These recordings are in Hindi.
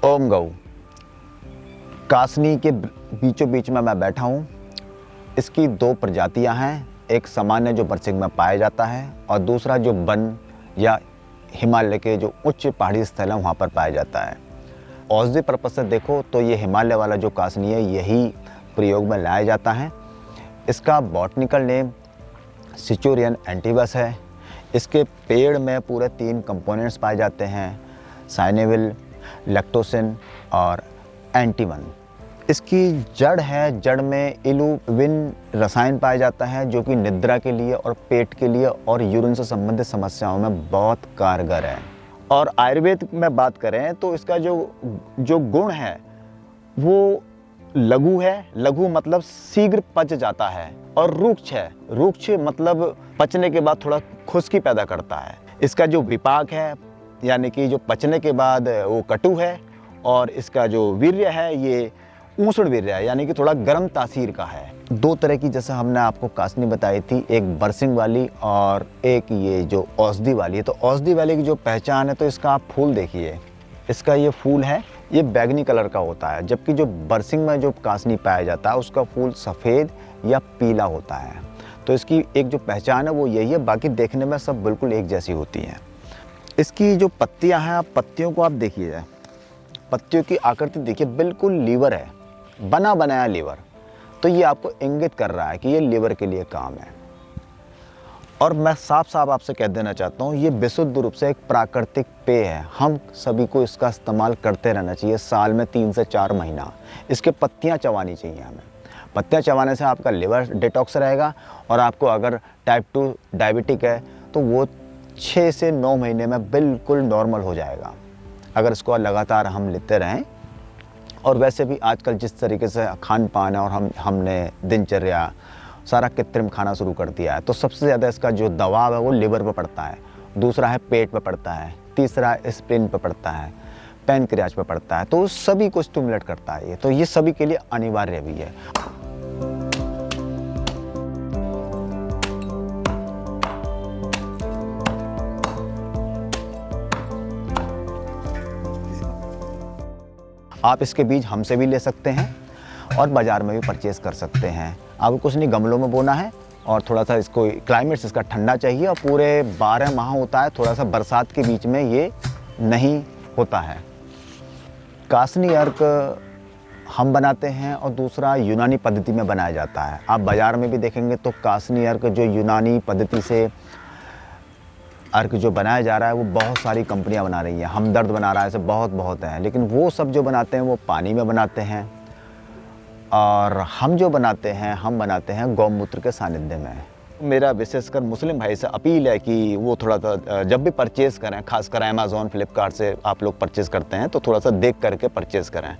ओम गऊ कासनी के बीचों बीच में मैं बैठा हूँ। इसकी दो प्रजातियाँ हैं, एक सामान्य जो बरसिंग में पाया जाता है और दूसरा जो वन या हिमालय के जो उच्च पहाड़ी स्थल हैं वहाँ पर पाया जाता है। औषधि पर्पज से देखो तो ये हिमालय वाला जो कासनी है यही प्रयोग में लाया जाता है। इसका बॉटनिकल नेम सिचोरियन एंटीबस है। इसके पेड़ में पूरे 3 कंपोनेंट्स पाए जाते हैं, साइनेविल, लैक्टोसिन और एंटीवन। इसकी जड़ है, जड़ में इलुविन रसायन पाया जाता है जो कि निद्रा के लिए और पेट के लिए और यूरिन से संबंधित समस्याओं में बहुत कारगर है। और आयुर्वेद में बात करें तो इसका जो गुण है वो लघु है। लघु मतलब शीघ्र पच जाता है। और रुक्ष है, रुक्ष मतलब पचने के बाद थोड़ा खुश्की पैदा करता है। इसका जो विपाक है यानी कि जो पचने के बाद वो कटु है। और इसका जो वीर्य है ये ऊष्ण वीर्य है यानी कि थोड़ा गर्म तासीर का है। 2 तरह की जैसे हमने आपको कासनी बताई थी, एक बरसिंग वाली और एक ये जो औषधि वाली है। तो औषधि वाले की जो पहचान है तो इसका आप फूल देखिए, इसका ये फूल है ये बैगनी कलर का होता है, जबकि जो बरसिंग में जो कासनी पाया जाता है उसका फूल सफ़ेद या पीला होता है। तो इसकी एक जो पहचान है वो यही है, बाकी देखने में सब बिल्कुल एक जैसी होती हैं। इसकी जो पत्तियां हैं, आप पत्तियों को आप देखिए, पत्तियों की आकृति देखिए, बिल्कुल लीवर है, बना बनाया लीवर। तो ये आपको इंगित कर रहा है कि ये लीवर के लिए काम है। और मैं साफ साफ आपसे कह देना चाहता हूँ, ये विशुद्ध रूप से एक प्राकृतिक पेय है। हम सभी को इसका इस्तेमाल करते रहना चाहिए, साल में 3 से 4 महीना। इसके पत्तियाँ चबानी चाहिए हमें। पत्तियाँ चबाने से आपका लिवर डिटॉक्स रहेगा और आपको अगर टाइप 2 डायबिटिक है तो वो 6 से 9 महीने में बिल्कुल नॉर्मल हो जाएगा, अगर इसको लगातार हम लेते रहें। और वैसे भी आजकल जिस तरीके से खान पान है और हमने दिनचर्या सारा कृत्रिम खाना शुरू कर दिया है, तो सबसे ज़्यादा इसका जो दबाव है वो लिवर पे पड़ता है, दूसरा है पेट पे पड़ता है, तीसरा स्प्लीन पे पड़ता है, पैनक्रियाज पे पड़ता है। तो सभी को स्टिमुलेट करता है ये, तो ये सभी के लिए अनिवार्य भी है। आप इसके बीज हमसे भी ले सकते हैं और बाज़ार में भी परचेज़ कर सकते हैं। आपको कुछ नहीं, गमलों में बोना है और थोड़ा सा इसको क्लाइमेट इसका ठंडा चाहिए और पूरे 12 माह होता है, थोड़ा सा बरसात के बीच में ये नहीं होता है। कासनी अर्क हम बनाते हैं और दूसरा यूनानी पद्धति में बनाया जाता है। आप बाज़ार में भी देखेंगे तो कासनी अर्क जो यूनानी पद्धति से अर्क जो बनाया जा रहा है वो बहुत सारी कंपनियां बना रही हैं। हमदर्द बना रहा है, ऐसे बहुत हैं, लेकिन वो सब जो बनाते हैं वो पानी में बनाते हैं और हम जो बनाते हैं हम बनाते हैं गौमूत्र के सानिध्य में। मेरा विशेषकर मुस्लिम भाई से अपील है कि वो थोड़ा सा जब भी परचेज़ करें, खासकर अमेज़ॉन फ्लिपकार्ट से आप लोग परचेज़ करते हैं तो थोड़ा सा देख करके परचेज़ करें।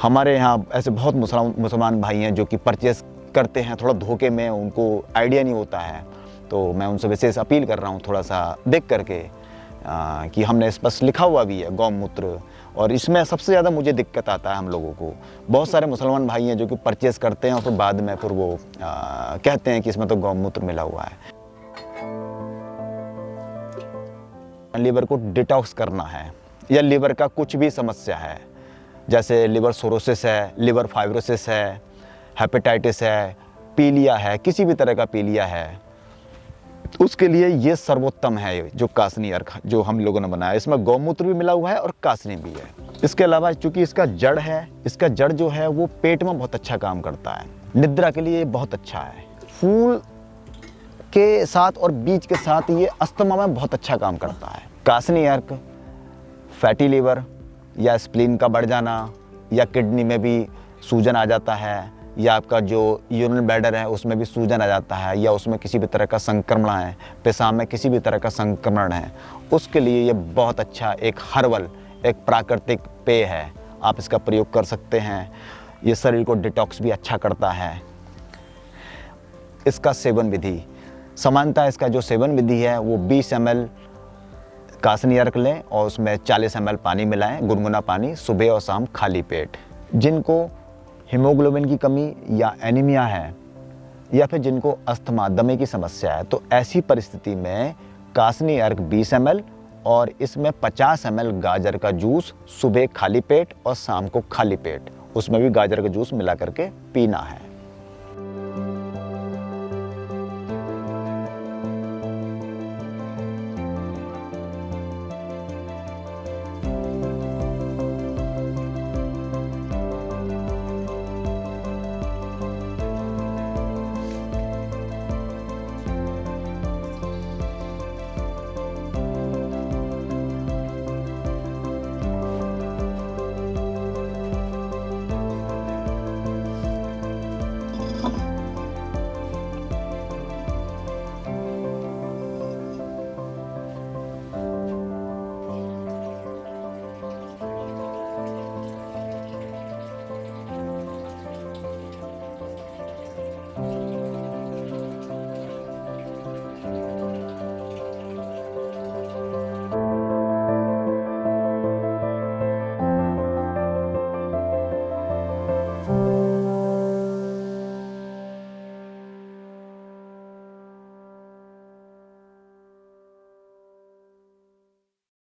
हमारे यहाँ ऐसे बहुत मुसलमान भाई हैं जो कि परचेज़ करते हैं थोड़ा धोखे में, उनको आइडिया नहीं होता है। तो मैं उनसे विशेष अपील कर रहा हूँ थोड़ा सा देख करके कि हमने स्पष्ट लिखा हुआ भी है गौमूत्र। और इसमें सबसे ज़्यादा मुझे दिक्कत आता है हम लोगों को, बहुत सारे मुसलमान भाई हैं जो कि परचेज़ करते हैं और फिर बाद में फिर वो कहते हैं कि इसमें तो गौमूत्र मिला हुआ है। लीवर को डिटॉक्स करना है या लीवर का कुछ भी समस्या है, जैसे लिवर सिरोसिस है, लिवर फाइब्रोसिस है, हेपेटाइटिस है, पीलिया है, किसी भी तरह का पीलिया है, उसके लिए ये सर्वोत्तम है जो कासनी अर्क जो हम लोगों ने बनाया। इसमें गौमूत्र भी मिला हुआ है और कासनी भी है। इसके अलावा चूंकि इसका जड़ है, इसका जड़ जो है वो पेट में बहुत अच्छा काम करता है, निद्रा के लिए बहुत अच्छा है। फूल के साथ और बीज के साथ ये अस्थमा में बहुत अच्छा काम करता है। कासनी अर्क फैटी लीवर या स्प्लीन का बढ़ जाना या किडनी में भी सूजन आ जाता है या आपका जो यूरिन ब्लैडर है उसमें भी सूजन आ जाता है या उसमें किसी भी तरह का संक्रमण है, पेशाब में किसी भी तरह का संक्रमण है, उसके लिए ये बहुत अच्छा एक हर्बल, एक प्राकृतिक पेय है। आप इसका प्रयोग कर सकते हैं। ये शरीर को डिटॉक्स भी अच्छा करता है। इसका सेवन विधि सामान्यतः इसका जो सेवन विधि है वो 20 ml कासनी अर्क लें और उसमें 40 ml पानी मिलाएं, गुनगुना पानी, सुबह और शाम खाली पेट। जिनको हीमोग्लोबिन की कमी या एनीमिया है या फिर जिनको अस्थमा दमे की समस्या है तो ऐसी परिस्थिति में कासनी अर्क 20 ml और इसमें 50 ml गाजर का जूस सुबह खाली पेट और शाम को खाली पेट, उसमें भी गाजर का जूस मिला करके पीना है।